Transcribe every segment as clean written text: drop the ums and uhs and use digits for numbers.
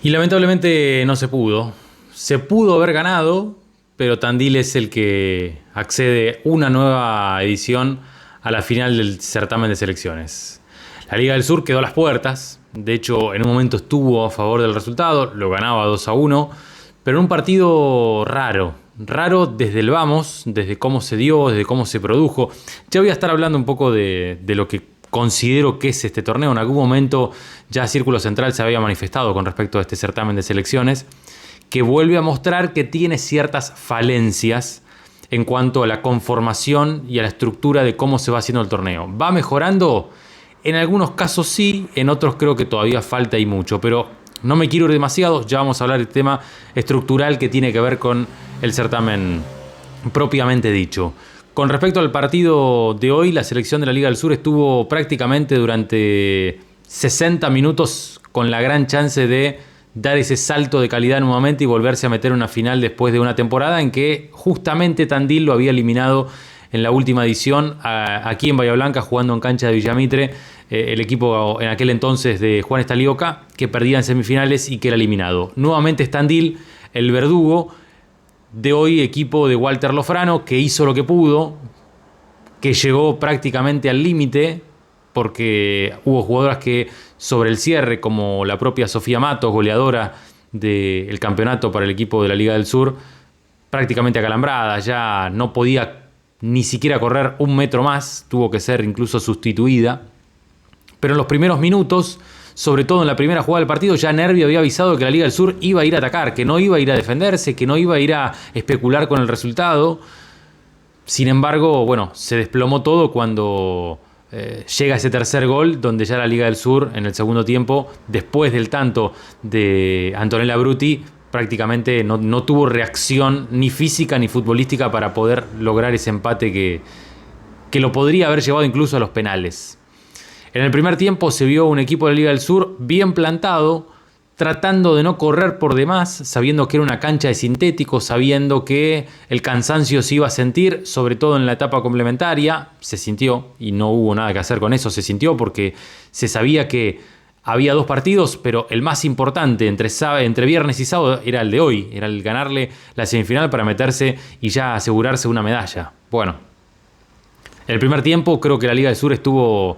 Y lamentablemente no se pudo. Se pudo haber ganado, pero Tandil es el que accede una nueva edición a la final del certamen de selecciones. La Liga del Sur quedó a las puertas. De hecho, en un momento estuvo a favor del resultado, lo ganaba 2-1, pero en un partido raro. Raro desde el vamos, desde cómo se dio, desde cómo se produjo. Ya voy a estar hablando un poco de lo que considero que es este torneo. En algún momento ya Círculo Central se había manifestado con respecto a este certamen de selecciones, que vuelve a mostrar que tiene ciertas falencias en cuanto a la conformación y a la estructura de cómo se va haciendo el torneo. ¿Va mejorando? En algunos casos sí, en otros creo que todavía falta y mucho, pero no me quiero ir demasiado, ya vamos a hablar del tema estructural que tiene que ver con el certamen propiamente dicho. Con respecto al partido de hoy, la selección de la Liga del Sur estuvo prácticamente durante 60 minutos con la gran chance de dar ese salto de calidad nuevamente y volverse a meter en una final después de una temporada en que justamente Tandil lo había eliminado en la última edición aquí en Bahía Blanca, jugando en cancha de Villamitre, el equipo en aquel entonces de Juan Estalioca, que perdía en semifinales y que era eliminado. Nuevamente es Tandil, el verdugo de hoy, equipo de Walter Lofrano, que hizo lo que pudo, que llegó prácticamente al límite, porque hubo jugadoras que sobre el cierre, como la propia Sofía Matos, goleadora del campeonato para el equipo de la Liga del Sur, prácticamente acalambrada, ya no podía ni siquiera correr un metro más, tuvo que ser incluso sustituida. Pero en los primeros minutos, sobre todo en la primera jugada del partido, ya Nervi había avisado que la Liga del Sur iba a ir a atacar, que no iba a ir a defenderse, que no iba a ir a especular con el resultado. Sin embargo, bueno, se desplomó todo cuando llega ese tercer gol, donde ya la Liga del Sur, en el segundo tiempo, después del tanto de Antonella Bruti, prácticamente no tuvo reacción ni física ni futbolística para poder lograr ese empate que lo podría haber llevado incluso a los penales. En el primer tiempo se vio un equipo de la Liga del Sur bien plantado, tratando de no correr por demás, sabiendo que era una cancha de sintético, sabiendo que el cansancio se iba a sentir, sobre todo en la etapa complementaria. Se sintió, y no hubo nada que hacer con eso, se sintió porque se sabía que había dos partidos, pero el más importante entre viernes y sábado era el de hoy, era el ganarle la semifinal para meterse y ya asegurarse una medalla. Bueno, en el primer tiempo creo que la Liga del Sur estuvo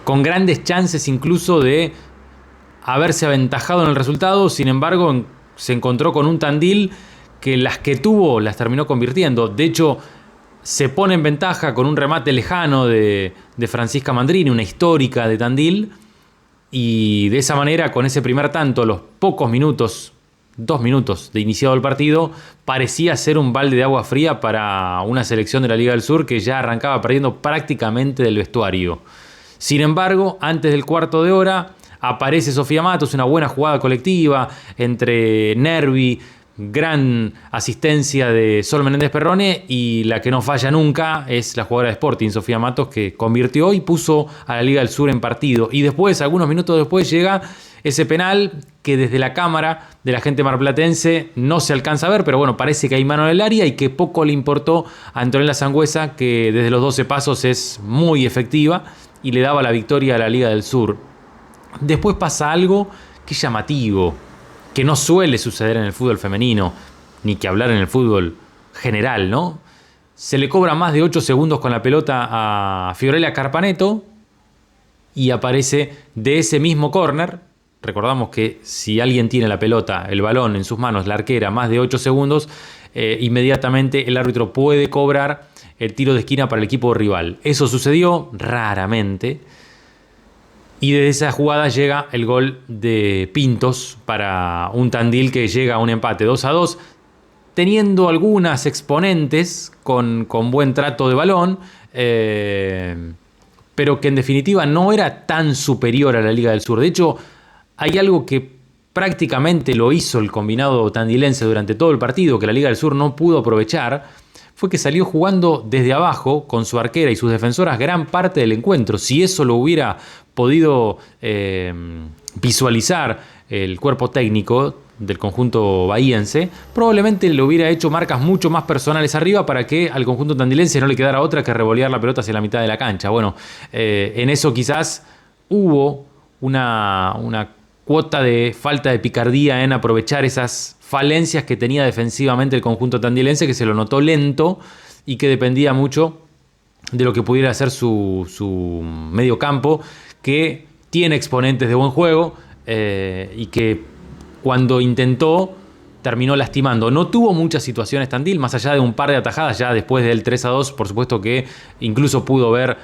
con grandes chances incluso de haberse aventajado en el resultado. Sin embargo, se encontró con un Tandil que las que tuvo las terminó convirtiendo. De hecho, se pone en ventaja con un remate lejano de Francisca Mandrini, una histórica de Tandil, y de esa manera, con ese primer tanto, a los pocos minutos, 2 minutos de iniciado el partido, parecía ser un balde de agua fría para una selección de la Liga del Sur que ya arrancaba perdiendo prácticamente del vestuario. Sin embargo, antes del cuarto de hora, aparece Sofía Matos, una buena jugada colectiva entre Nervi, gran asistencia de Sol Menéndez Perrone, y la que no falla nunca es la jugadora de Sporting, Sofía Matos, que convirtió y puso a la Liga del Sur en partido. Y después, algunos minutos después, llega ese penal que desde la cámara de la gente marplatense no se alcanza a ver, pero bueno, parece que hay mano en el área y que poco le importó a Antonella Sangüesa, que desde los 12 pasos es muy efectiva y le daba la victoria a la Liga del Sur. Después pasa algo que es llamativo, que no suele suceder en el fútbol femenino, ni que hablar en el fútbol general, ¿no? Se le cobra más de 8 segundos con la pelota a Fiorella Carpaneto y aparece de ese mismo córner. Recordamos que si alguien tiene la pelota, el balón en sus manos, la arquera, más de 8 segundos, inmediatamente el árbitro puede cobrar el tiro de esquina para el equipo rival. Eso sucedió raramente. Y desde esa jugada llega el gol de Pintos para un Tandil que llega a un empate 2-2, teniendo algunas exponentes con buen trato de balón, pero que en definitiva no era tan superior a la Liga del Sur. De hecho, hay algo que prácticamente lo hizo el combinado tandilense durante todo el partido, que la Liga del Sur no pudo aprovechar, fue que salió jugando desde abajo con su arquera y sus defensoras gran parte del encuentro. Si eso lo hubiera podido visualizar el cuerpo técnico del conjunto bahiense, probablemente le hubiera hecho marcas mucho más personales arriba para que al conjunto tandilense no le quedara otra que revolear la pelota hacia la mitad de la cancha. Bueno, en eso quizás hubo una cuota de falta de picardía en aprovechar esas falencias que tenía defensivamente el conjunto tandilense, que se lo notó lento y que dependía mucho de lo que pudiera hacer su medio campo, que tiene exponentes de buen juego y que cuando intentó terminó lastimando. No tuvo muchas situaciones Tandil, más allá de un par de atajadas ya después del 3-2, por supuesto que incluso pudo haber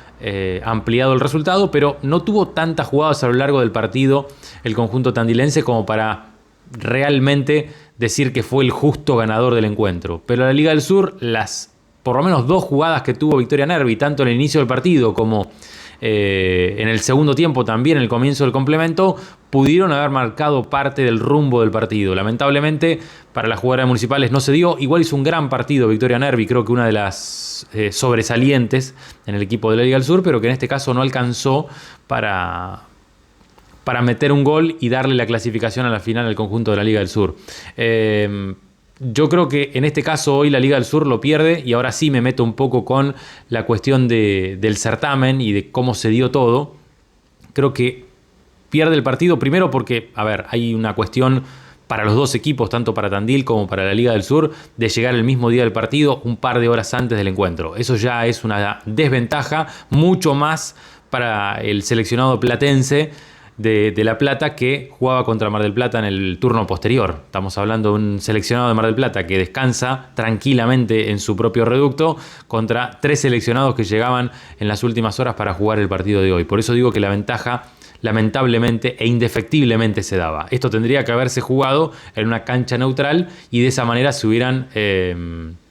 ampliado el resultado, pero no tuvo tantas jugadas a lo largo del partido el conjunto tandilense como para realmente decir que fue el justo ganador del encuentro. Pero la Liga del Sur, las por lo menos 2 jugadas que tuvo Victoria Nervi, tanto en el inicio del partido como en el segundo tiempo, también en el comienzo del complemento, pudieron haber marcado parte del rumbo del partido. Lamentablemente para las jugadoras municipales no se dio. Igual hizo un gran partido Victoria Nervi, creo que una de las sobresalientes en el equipo de la Liga del Sur, pero que en este caso no alcanzó para meter un gol y darle la clasificación a la final al conjunto de la Liga del Sur. Yo creo que en este caso hoy la Liga del Sur lo pierde, y ahora sí me meto un poco con la cuestión del certamen y de cómo se dio todo. Creo que pierde el partido primero porque, hay una cuestión para los dos equipos, tanto para Tandil como para la Liga del Sur, de llegar el mismo día del partido un par de horas antes del encuentro. Eso ya es una desventaja, mucho más para el seleccionado platense de La Plata, que jugaba contra Mar del Plata en el turno posterior. Estamos hablando de un seleccionado de Mar del Plata que descansa tranquilamente en su propio reducto contra 3 seleccionados que llegaban en las últimas horas para jugar el partido de hoy. Por eso digo que la ventaja lamentablemente e indefectiblemente se daba. Esto tendría que haberse jugado en una cancha neutral y de esa manera se hubieran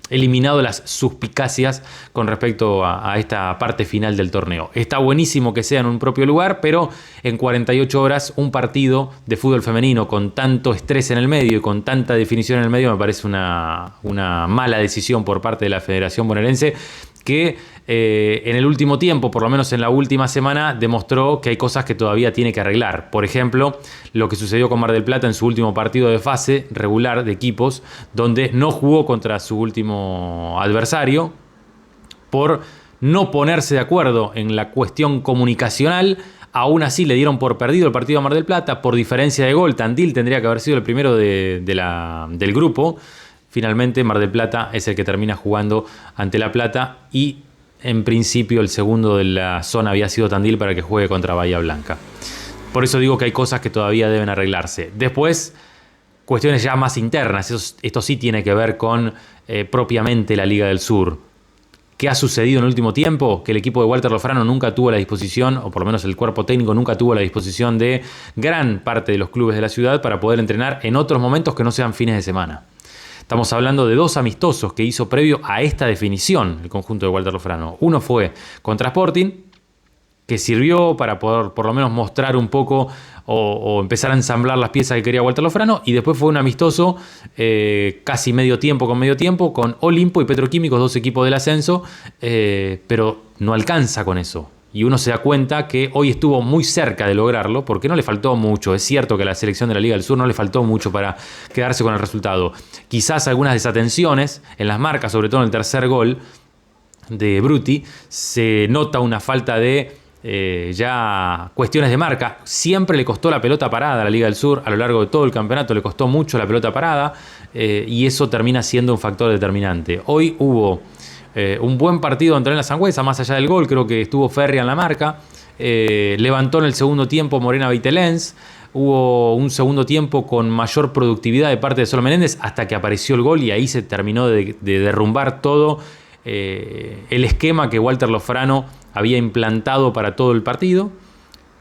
eliminado las suspicacias con respecto a esta parte final del torneo. Está buenísimo que sea en un propio lugar, pero en 48 horas un partido de fútbol femenino con tanto estrés en el medio y con tanta definición en el medio me parece una mala decisión por parte de la Federación Bonaerense, que en el último tiempo, por lo menos en la última semana, demostró que hay cosas que todavía tiene que arreglar. Por ejemplo, lo que sucedió con Mar del Plata en su último partido de fase regular de equipos, donde no jugó contra su último adversario por no ponerse de acuerdo en la cuestión comunicacional. Aún así le dieron por perdido el partido a Mar del Plata por diferencia de gol. Tandil tendría que haber sido el primero del grupo. Finalmente Mar del Plata es el que termina jugando ante La Plata y en principio el segundo de la zona había sido Tandil para que juegue contra Bahía Blanca. Por eso digo que hay cosas que todavía deben arreglarse. Después, cuestiones ya más internas. Esto sí tiene que ver con propiamente la Liga del Sur. ¿Qué ha sucedido en el último tiempo? Que el equipo de Walter Lofrano nunca tuvo la disposición, o por lo menos el cuerpo técnico nunca tuvo la disposición de gran parte de los clubes de la ciudad para poder entrenar en otros momentos que no sean fines de semana. Estamos hablando de 2 amistosos que hizo previo a esta definición el conjunto de Walter Lofrano. Uno fue contra Sporting, que sirvió para poder por lo menos mostrar un poco o empezar a ensamblar las piezas que quería Walter Lofrano, y después fue un amistoso casi medio tiempo con Olimpo y Petroquímicos, 2 equipos del ascenso, pero no alcanza con eso. Y uno se da cuenta que hoy estuvo muy cerca de lograrlo, porque no le faltó mucho. Es cierto que a la selección de la Liga del Sur no le faltó mucho para quedarse con el resultado. Quizás algunas desatenciones en las marcas, sobre todo en el tercer gol de Bruti, se nota una falta de ya cuestiones de marca. Siempre le costó la pelota parada a la Liga del Sur, a lo largo de todo el campeonato le costó mucho la pelota parada, y eso termina siendo un factor determinante. Hoy hubo un buen partido de Antonella Sangüesa, más allá del gol, creo que estuvo férrea en la marca. Levantó en el segundo tiempo Morena Vitelens. Hubo un segundo tiempo con mayor productividad de parte de Sol Menéndez hasta que apareció el gol, y ahí se terminó de derrumbar todo el esquema que Walter Lofrano había implantado para todo el partido.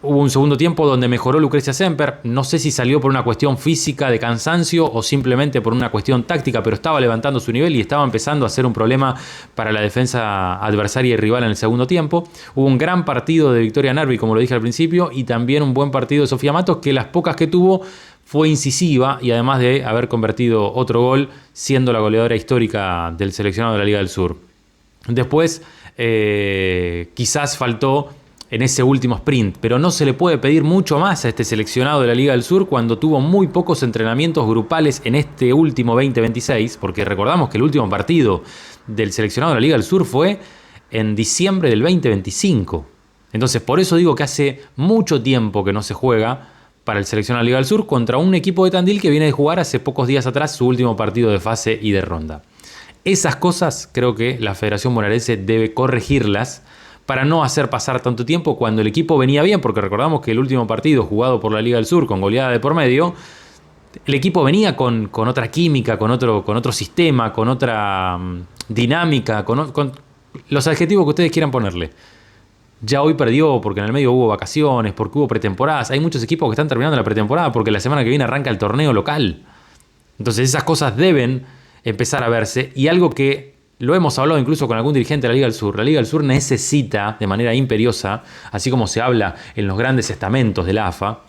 Hubo un segundo tiempo donde mejoró Lucrecia Semper. No sé si salió por una cuestión física de cansancio o simplemente por una cuestión táctica, pero estaba levantando su nivel y estaba empezando a ser un problema para la defensa adversaria y rival en el segundo tiempo. Hubo un gran partido de Victoria Nervi, como lo dije al principio, y también un buen partido de Sofía Matos, que las pocas que tuvo fue incisiva, y además de haber convertido otro gol, siendo la goleadora histórica del seleccionado de la Liga del Sur. Después, quizás faltó en ese último sprint, pero no se le puede pedir mucho más a este seleccionado de la Liga del Sur cuando tuvo muy pocos entrenamientos grupales en este último 2026, porque recordamos que el último partido del seleccionado de la Liga del Sur fue en diciembre del 2025. Entonces, por eso digo que hace mucho tiempo que no se juega, para el seleccionado Liga del Sur contra un equipo de Tandil que viene de jugar hace pocos días atrás su último partido de fase y de ronda. Esas cosas creo que la Federación Bonaerense debe corregirlas para no hacer pasar tanto tiempo cuando el equipo venía bien, porque recordamos que el último partido jugado por la Liga del Sur con goleada de por medio, el equipo venía con otra química, con otro sistema, con otra dinámica, con los adjetivos que ustedes quieran ponerle. Ya hoy perdió porque en el medio hubo vacaciones, porque hubo pretemporadas. Hay muchos equipos que están terminando la pretemporada porque la semana que viene arranca el torneo local. Entonces esas cosas deben empezar a verse. Y algo que lo hemos hablado incluso con algún dirigente de la Liga del Sur. La Liga del Sur necesita de manera imperiosa, así como se habla en los grandes estamentos de la AFA,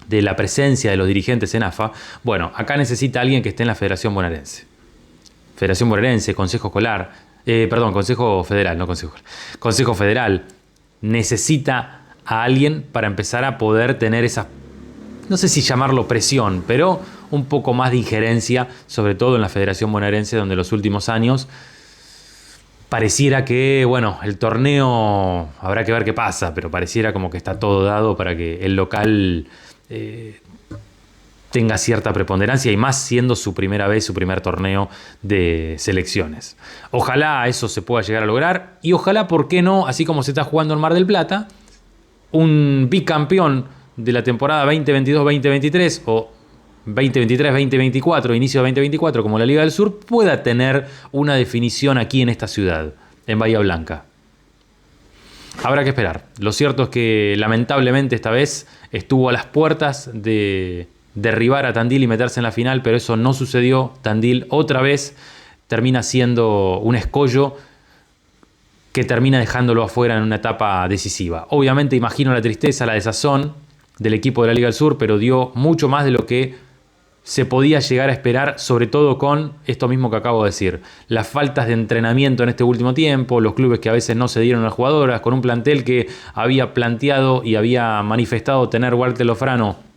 de la presencia de los dirigentes en AFA, bueno, acá necesita alguien que esté en la Federación Bonaerense. Federación Bonaerense, Consejo Escolar, Consejo Federal, no Consejo Escolar. Consejo Federal necesita a alguien para empezar a poder tener esa, no sé si llamarlo presión, pero un poco más de injerencia, sobre todo en la Federación Bonaerense, donde en los últimos años pareciera que, bueno, el torneo habrá que ver qué pasa, pero pareciera como que está todo dado para que el local tenga cierta preponderancia, y más siendo su primera vez, su primer torneo de selecciones. Ojalá eso se pueda llegar a lograr, y ojalá, ¿por qué no? Así como se está jugando en Mar del Plata, un bicampeón de la temporada 2022-2023 o 2023-2024, inicio de 2024, como la Liga del Sur, pueda tener una definición aquí en esta ciudad, en Bahía Blanca. Habrá que esperar. Lo cierto es que lamentablemente esta vez estuvo a las puertas de derribar a Tandil y meterse en la final, pero eso no sucedió. Tandil otra vez termina siendo un escollo que termina dejándolo afuera en una etapa decisiva. Obviamente imagino la tristeza, la desazón del equipo de la Liga del Sur, pero dio mucho más de lo que se podía llegar a esperar, sobre todo con esto mismo que acabo de decir. Las faltas de entrenamiento en este último tiempo, los clubes que a veces no se dieron a las jugadoras, con un plantel que había planteado y había manifestado tener Walter Lofrano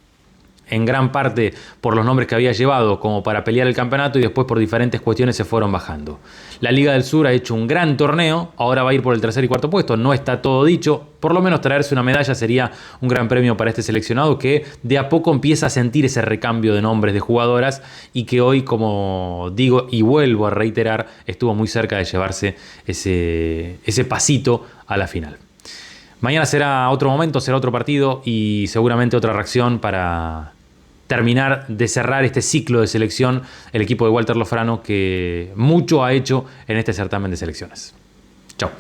en gran parte por los nombres que había llevado como para pelear el campeonato, y después por diferentes cuestiones se fueron bajando. La Liga del Sur ha hecho un gran torneo, ahora va a ir por el tercer y cuarto puesto, no está todo dicho, por lo menos traerse una medalla sería un gran premio para este seleccionado que de a poco empieza a sentir ese recambio de nombres de jugadoras, y que hoy, como digo y vuelvo a reiterar, estuvo muy cerca de llevarse ese pasito a la final. Mañana será otro momento, será otro partido y seguramente otra reacción para terminar de cerrar este ciclo de selección el equipo de Walter Lofrano, que mucho ha hecho en este certamen de selecciones. Chao.